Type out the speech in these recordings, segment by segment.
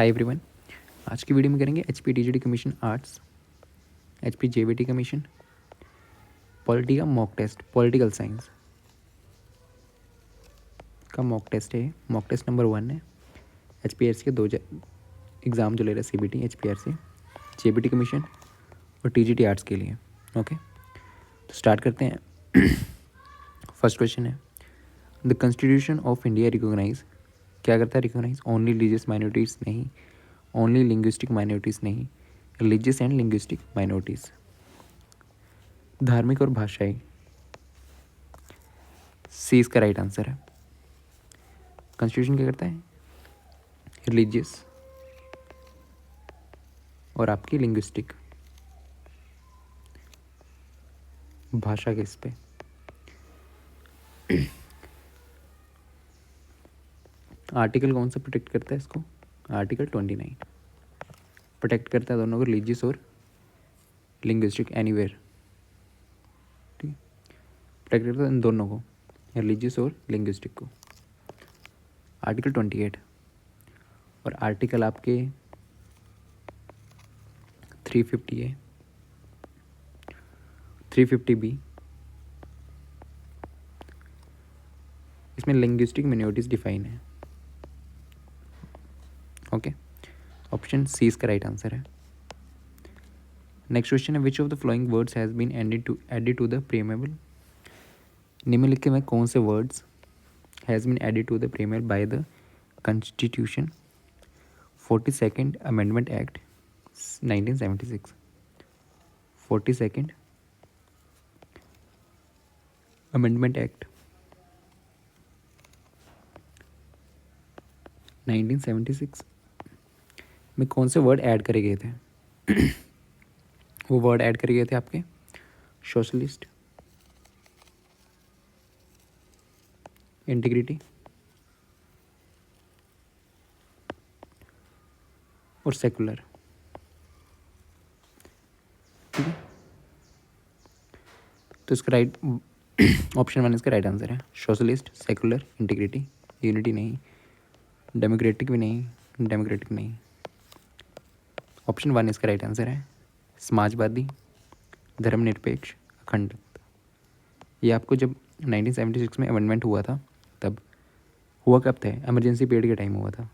Hi everyone. आज की video में करेंगे HP TGT commission arts, HP JVT commission polity का मॉक टेस्ट, पॉलिटिकल साइंस का मॉक टेस्ट है। मॉक टेस्ट नंबर 1 है। एचपीआरसी के दो एग्ज़ाम जो ले रहे हैं, सीबीटी, एचपीआरसी, जेबीटी कमीशन और टीजीटी आर्ट्स के लिए। ओके, तो स्टार्ट करते हैं। फर्स्ट क्वेश्चन है, the constitution of India recognise, क्या करता है रिकोगनाइज? ओनली रिलीजियस माइनॉरिटीज़ नहीं, ओनली लिंग्विस्टिक माइनॉरिटीज़ नहीं, रिलीजियस एंड लिंग्विस्टिक माइनॉरिटीज़, धार्मिक और भाषाई। सी इसका राइट आंसर है। कॉन्स्टिट्यूशन क्या करता है? रिलीजियस और आपकी लिंग्विस्टिक, भाषा के इस पे। आर्टिकल कौन सा प्रोटेक्ट करता है इसको? आर्टिकल 29 प्रोटेक्ट करता है दोनों को, रिलीजियस और लिंग्विस्टिक, एनीवेयर। ठीक, प्रोटेक्ट करता है इन दोनों को, रिलीजियस और लिंग्विस्टिक को। आर्टिकल 28 और आर्टिकल आपके 350 है, 350B। इसमें लिंग्विस्टिक मिनोरिटीज डिफाइन है। ओके, ऑप्शन सी इसका राइट आंसर है। नेक्स्ट क्वेश्चन है, which of the following words has been added to the preamble. निम्नलिखित में कौन से words has been added to the preamble by the constitution 42nd amendment act 1976। 42nd amendment act 1976 में कौन से word add करे गए थे? वो वर्ड ऐड करे गए थे आपके सोशलिस्ट, इंटीग्रिटी और सेकुलर। ठीक है, तो इसका राइट ऑप्शन 1 इसका राइट आंसर है। सोशलिस्ट, सेकुलर, इंटीग्रिटी, यूनिटी नहीं, डेमोक्रेटिक भी नहीं, डेमोक्रेटिक नहीं। ऑप्शन 1 इसका राइट आंसर है। समाजवादी, धर्मनिरपेक्ष, अखंड। ये आपको जब 1976 में अमेंडमेंट हुआ था, तब हुआ कब था? इमरजेंसी पीरियड के टाइम हुआ था।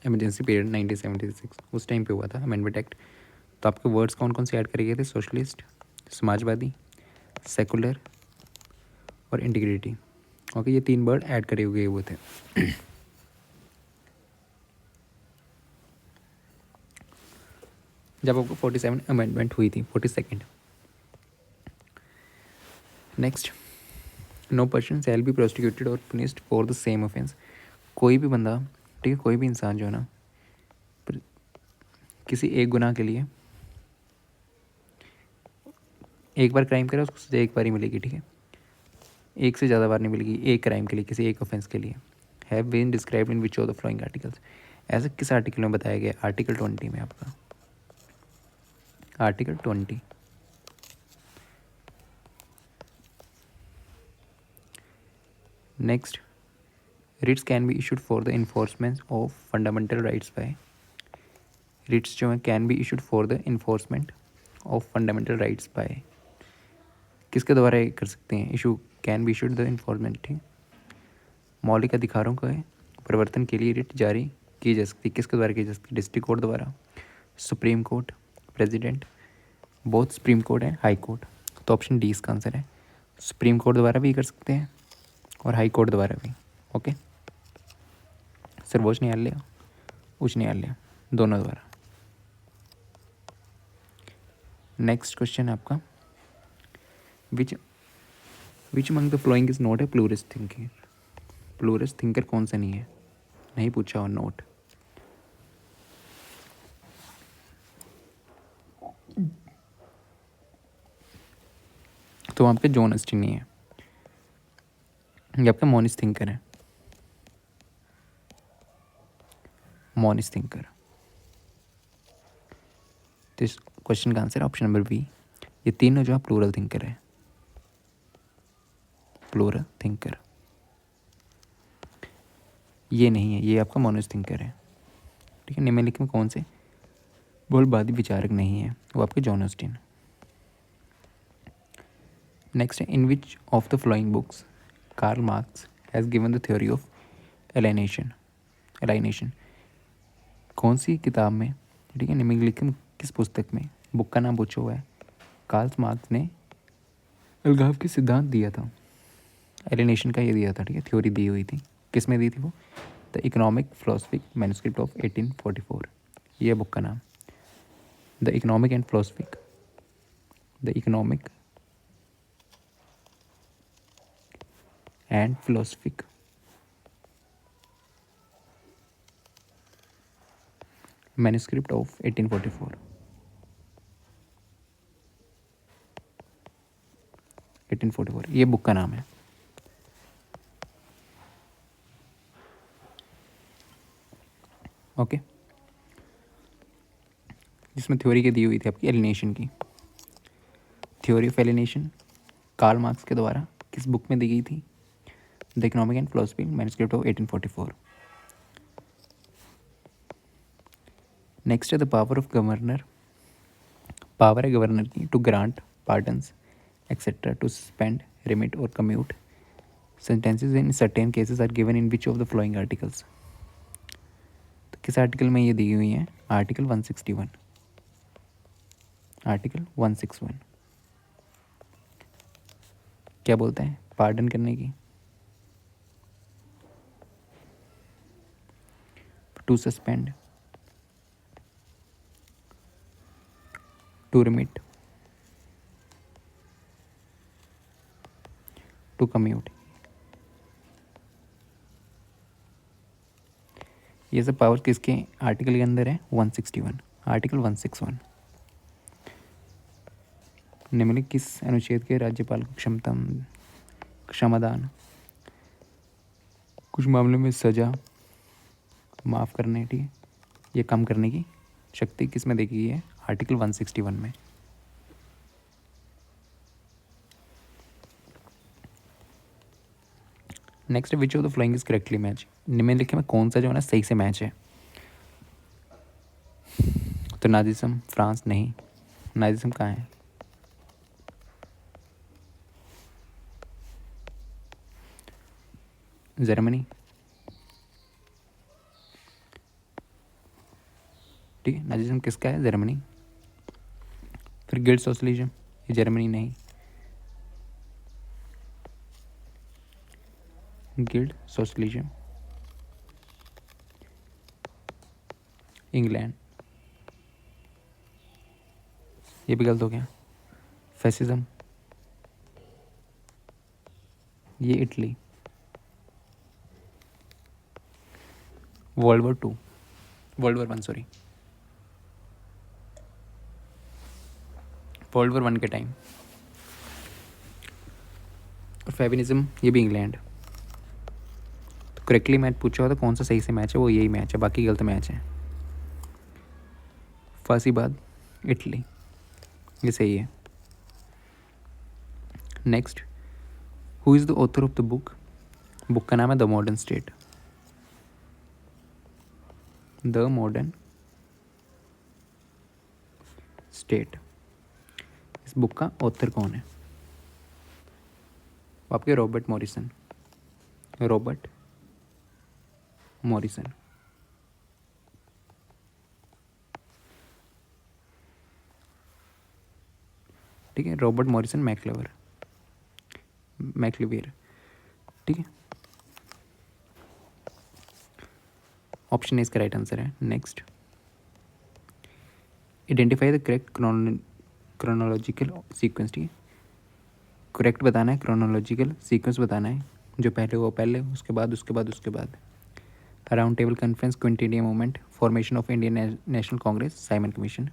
इमरजेंसी पीरियड 1976 उस टाइम पे हुआ था अमेंडमेंट एक्ट। तो आपके वर्ड्स कौन कौन से ऐड करे गए थे? सोशलिस्ट, समाजवादी, सेकुलर और इंटीग्रिटी। ओके, ये 3 वर्ड ऐड करे हुए थे। जब आपको 47 अमेंडमेंट हुई थी, 42nd। Next, no person shall be prosecuted और punished for the same offence. कोई भी बंदा, ठीक है, कोई भी इंसान जो है ना, किसी एक गुनाह के लिए एक बार क्राइम करा, उसको सजा एक बार ही मिलेगी। ठीक है, एक से ज़्यादा बार नहीं मिलेगी एक क्राइम के लिए, किसी एक ऑफेंस के लिए। Have been described in which of the following articles. ऐसा किस आर्टिकल में बताया गया? आर्टिकल 20 में आपका, article 20। Next, writs can be issued for the enforcement of fundamental rights by. Writs जो है can be issued for the enforcement of fundamental rights by, किसके द्वारा ये कर सकते हैं? Issue can be issued the enforcement. ठीक, मौलिक अधिकारों का परिवर्तन के लिए रिट जारी की जा सकती है। किसके द्वारा की जा सकती है? डिस्ट्रिक्ट कोर्ट द्वारा, सुप्रीम कोर्ट, प्रेसिडेंट, बहुत सुप्रीम कोर्ट है, हाई कोर्ट। तो ऑप्शन डी इसका आंसर है। सुप्रीम कोर्ट द्वारा भी कर सकते हैं और हाई कोर्ट द्वारा भी। ओके, सर्वोच्च न्यायालय, उच्च न्यायालय, दोनों द्वारा। नेक्स्ट क्वेश्चन है आपका, which among the following is not a pluralist thinker. Pluralist thinker कौन सा नहीं है? नहीं पूछा, और नोट। तो वहाँ पे जॉन ऑस्टिन नहीं है, ये आपका मॉनिस्ट थिंकर है, मॉनिस्ट थिंकर। तो इस क्वेश्चन का आंसर ऑप्शन नंबर बी। ये तीनों जो है प्लूरल थिंकर है, प्लूरल थिंकर। ये नहीं है, ये आपका मोनोस थिंकर है। ठीक है, निम्नलिखित में कौन से बहुलवादी विचारक नहीं है? वो आपके जॉन ऑस्टिन। नेक्स्ट है, in which of the following books Karl Marx has given the theory of alienation. कौन सी किताब में, ठीक है, निम्नलिखित में किस पुस्तक में, बुक का नाम पूछा हुआ है, कार्ल मार्क्स ने अलगाव के सिद्धांत दिया था, एलिनेशन का ये दिया था, ठीक है, थ्योरी दी हुई थी। किस में दी थी वो? The economic philosophic manuscript of 1844, ये बुक का नाम। The economic and philosophic, the economic and philosophic manuscript of 1844, 1844 ये बुक का नाम है। ओके, जिसमें थ्योरी की दी हुई थी आपकी एलिनेशन की। Theory of alienation Karl Marx के द्वारा किस बुक में दी गई थी? The economic and philosophy manuscript of 1844। Next है the power of governor. Power है गवर्नर की to grant pardons etcetera, to suspend, remit और commute sentences in certain cases are given in which of the following articles. तो किस article में ये दी हुई है? आर्टिकल 161, आर्टिकल 161 क्या बोलता है? पार्डन करने की, to suspend, to remit, to commute. ये सब पावर किसके आर्टिकल के अंदर है? 161, आर्टिकल 161। निम्नलिखित किस अनुच्छेद के राज्यपाल को क्षमादान, कुछ मामलों में सजा माफ़ करने, ठीक है, ये कम करने की शक्ति किस में दी गई है? आर्टिकल 161 में। Next, which of the following is correctly match. निम्नलिखित में कौन सा जो है ना सही से मैच है? तो नाजिज्म फ्रांस नहीं, नाजिज्म कहाँ है? जर्मनी, ठीक है, नाजिज्म किसका है? जर्मनी। फिर गिल्ड सोशलिज्म, ये जर्मनी नहीं, गिल्ड सोशलिज्म इंग्लैंड, ये भी गलत हो गया। फैसिज्म, ये Italy. World war one sorry, world war 1 के टाइम। और फेमिनिज्म, ये भी इंग्लैंड। तो करेक्टली मैच पूछा होता कौन सा सही से मैच है, वो यही मैच है, बाकी गलत मैच है। फासीबाद, इटली, ये सही है। Next, who is the author of the book. Book का नाम है the modern state, the modern state. इस बुक का ऑथर कौन है? आपके रॉबर्ट मॉरिसन, रॉबर्ट मॉरिसन। ठीक है, रॉबर्ट मॉरिसन मैक्लिवेयर, ठीक है, ऑप्शन ए इसका राइट आंसर है। Next, identify the correct chronological sequence, ठीक है, करेक्ट बताना है, क्रोनोलॉजिकल सीक्वेंस बताना है, जो पहले वो पहले, उसके बाद उसके बाद उसके बाद। Round table conference, Quint India movement, formation of Indian national Congress, Simon commission.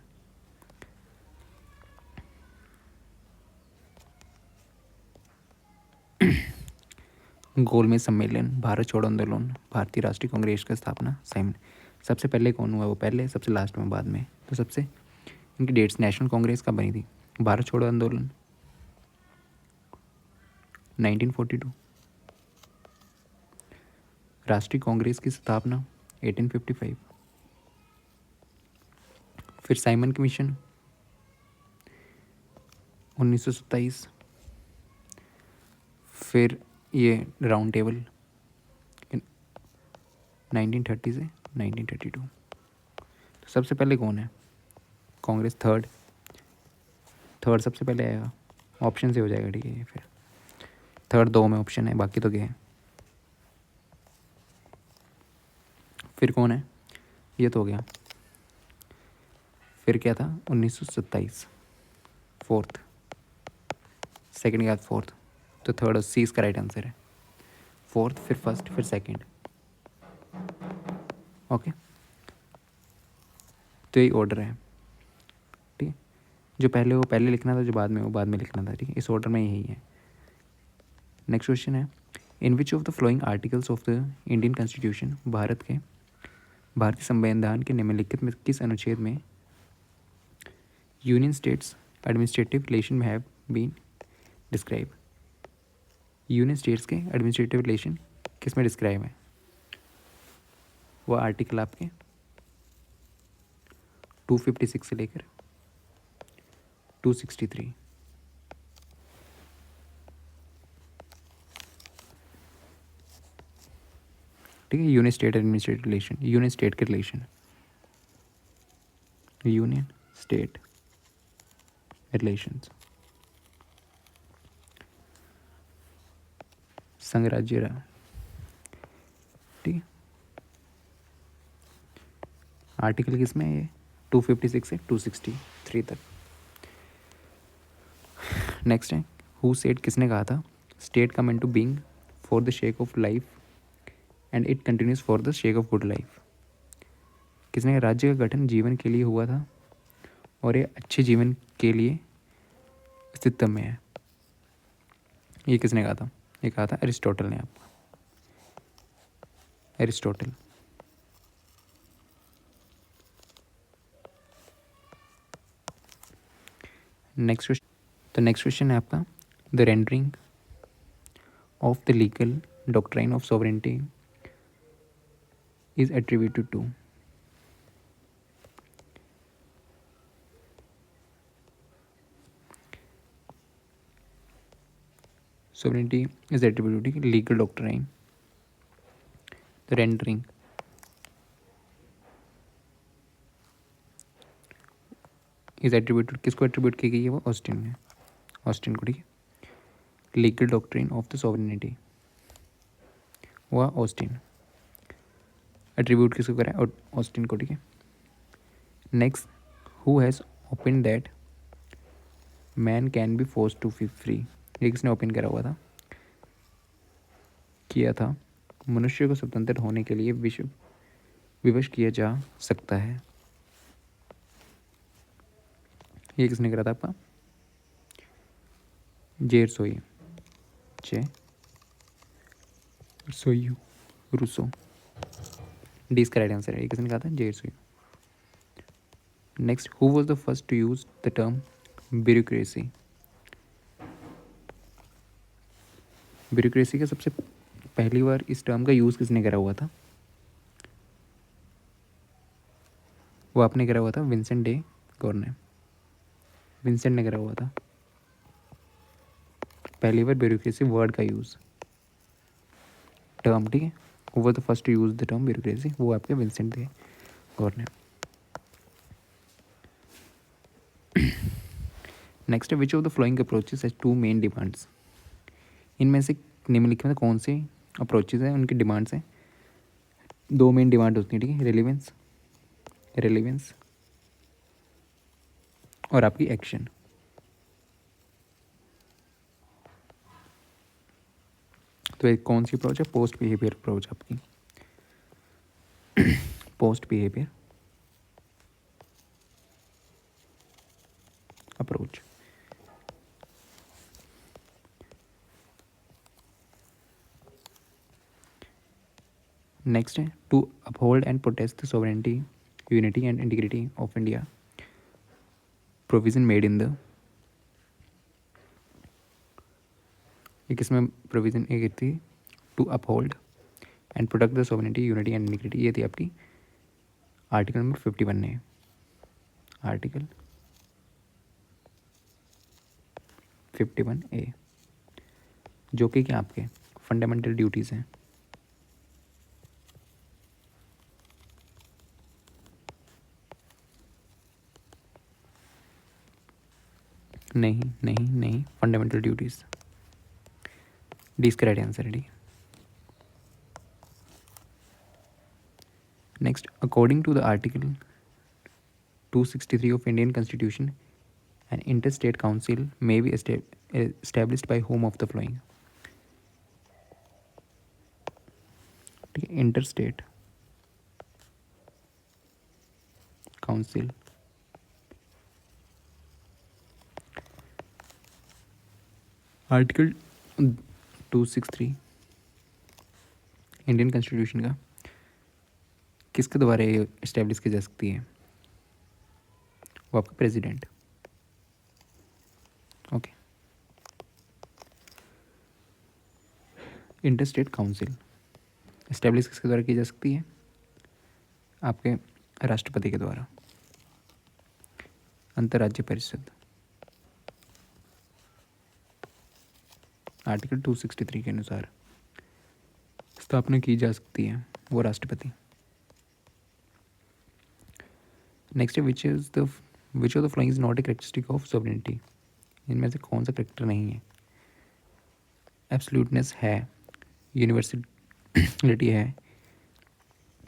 गोलमेज सम्मेलन, भारत छोड़ो आंदोलन, भारतीय राष्ट्रीय कांग्रेस की स्थापना, साइमन। सबसे पहले कौन हुआ? वो पहले, सबसे लास्ट में बाद में। तो सबसे इनकी डेट्स, नेशनल कांग्रेस कब बनी थी? भारत छोड़ो आंदोलन 1942, राष्ट्रीय कांग्रेस की स्थापना 1855। फिर साइमन कमीशन 1927। फिर ये राउंड टेबल 1930 से 1932। तो सबसे पहले कौन है? कांग्रेस थर्ड सबसे पहले आएगा, ऑप्शन से हो जाएगा, ठीक है। फिर थर्ड 2 में ऑप्शन है, बाकी तो क्या है। फिर कौन है? ये तो हो गया। फिर क्या था? 1927 फोर्थ, सेकंड के बाद फोर्थ, तो थर्ड और सी इसका राइट आंसर है। फोर्थ, फिर फर्स्ट, फिर सेकंड। ओके, तो यही ऑर्डर है, ठीक है। जो पहले वो पहले लिखना था, जो बाद में वो बाद में लिखना था, ठीक है। इस ऑर्डर में यही है। नेक्स्ट क्वेश्चन है, in which of the following articles of the Indian constitution, भारतीय संविधान के निम्नलिखित में किस अनुच्छेद में यूनियन स्टेट्स एडमिनिस्ट्रेटिव रिलेशन में have been describe? Union states के एडमिनिस्ट्रेटिव रिलेशन किस में डिस्क्राइब है? वो आर्टिकल आपके 256 से लेकर 263। ठीक है, union state administrative relation, union state के रिलेशन, यूनियन स्टेट रिलेशंस, संघ राज्य रहा, ठीक है। आर्टिकल किस में है ये? 256 से 263 तक। नेक्स्ट है, हु सेड, किसने कहा था, state come into being for the shake of life and it continues for the shake of good life? किसने कहा राज्य का गठन जीवन के लिए हुआ था और ये अच्छे जीवन के लिए अस्तित्व में है? ये किसने कहा था? ये कहा था अरिस्टोटल ने, आपका अरिस्टोटल। नेक्स्ट क्वेश्चन, तो नेक्स्ट क्वेश्चन है आपका, the rendering of the legal doctrine of sovereignty is attributed to? sovereignty is attributed to legal doctrine. The rendering is attributed, किसको एट्रीब्यूट की गई है? वो ऑस्टिन ने, ऑस्टिन को, ठीक है। Legal doctrine of the sovereignty हुआ ऑस्टिन, एट्रीब्यूट किसको करा है? ऑस्टिन को, ठीक है। Next, who has open that man can be force to be free? ये किसने ओपन करा हुआ था, किया था? मनुष्य को स्वतंत्र होने के लिए विवश किया जा सकता है। ये किसने करा था आपका? जेरसोई, सोयू रूसो, डी इसका राइट आंसर है। ये किसने कहा था? जेरसोई। Next, who was the first to use the term bureaucracy? Bureaucracy का सबसे पहली बार इस टर्म का यूज़ किसने करा हुआ था? वो आपने करा हुआ था विंसेंट डे गौर ने, विंसेंट ने करा हुआ था पहली बार ब्यूरोक्रेसी वर्ड का यूज़, टर्म, ठीक है। Who was the first to use the term bureaucracy? वो आपके विंसेंट डे गौर ने। नेक्स्ट है, which of the following approaches has two main demands? इनमें से निम्नलिखित में कौन से अप्रोचेज हैं, उनकी डिमांड्स हैं? दो मेन डिमांड होती हैं, ठीक है। रेलिवेंस और आपकी एक्शन। तो एक कौन सी अप्रोच है? पोस्ट बिहेवियर अप्रोच आपकी, पोस्ट बिहेवियर अप्रोच। नेक्स्ट है, to uphold and protest the sovereignty, unity and integrity of India, provision made in the, ये किसमें प्रोविजन एक थी? To uphold and protect the sovereignty, unity and integrity. ये थी आपकी article number 51 है, article 51A, जो कि क्या आपके फंडामेंटल ड्यूटीज़ हैं। नहीं, फंडामेंटल ड्यूटीज़, डी इसका राइट आंसर है, D. Next, according to the article 263 of Indian Constitution, an interstate council may be established by whom of the following? ठीक है, interstate council article 263 Indian constitution का किसके द्वारा ये इस्टेब्लिश की जा सकती है? वो आपका president. Okay, interstate council establish किसके द्वारा की जा सकती है? आपके राष्ट्रपति के द्वारा। अंतर्राज्य परिषद आर्टिकल 263 के अनुसार स्थापना की जा सकती है वो राष्ट्रपति। नेक्स्ट है which of the following is not A characteristic of sovereignty. इनमें से कौन सा करेक्टर नहीं है? एब्सोल्यूटनेस है, यूनिवर्सलिटी है,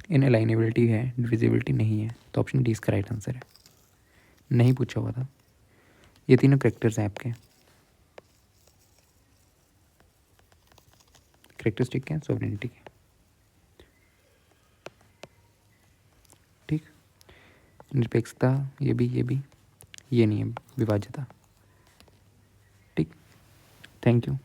इनअलाइनेबिलिटी है, डिविजिबिलिटी नहीं है। तो ऑप्शन डी इसका राइट आंसर है, नहीं पूछा हुआ था। ये तीनों करेक्टर्स हैं आपके, करेक्टरिस्टिक के, सॉवरेनिटी के। ठीक, निरपेक्षता ये भी, ये नहीं है विभाज्यता। ठीक, थैंक यू।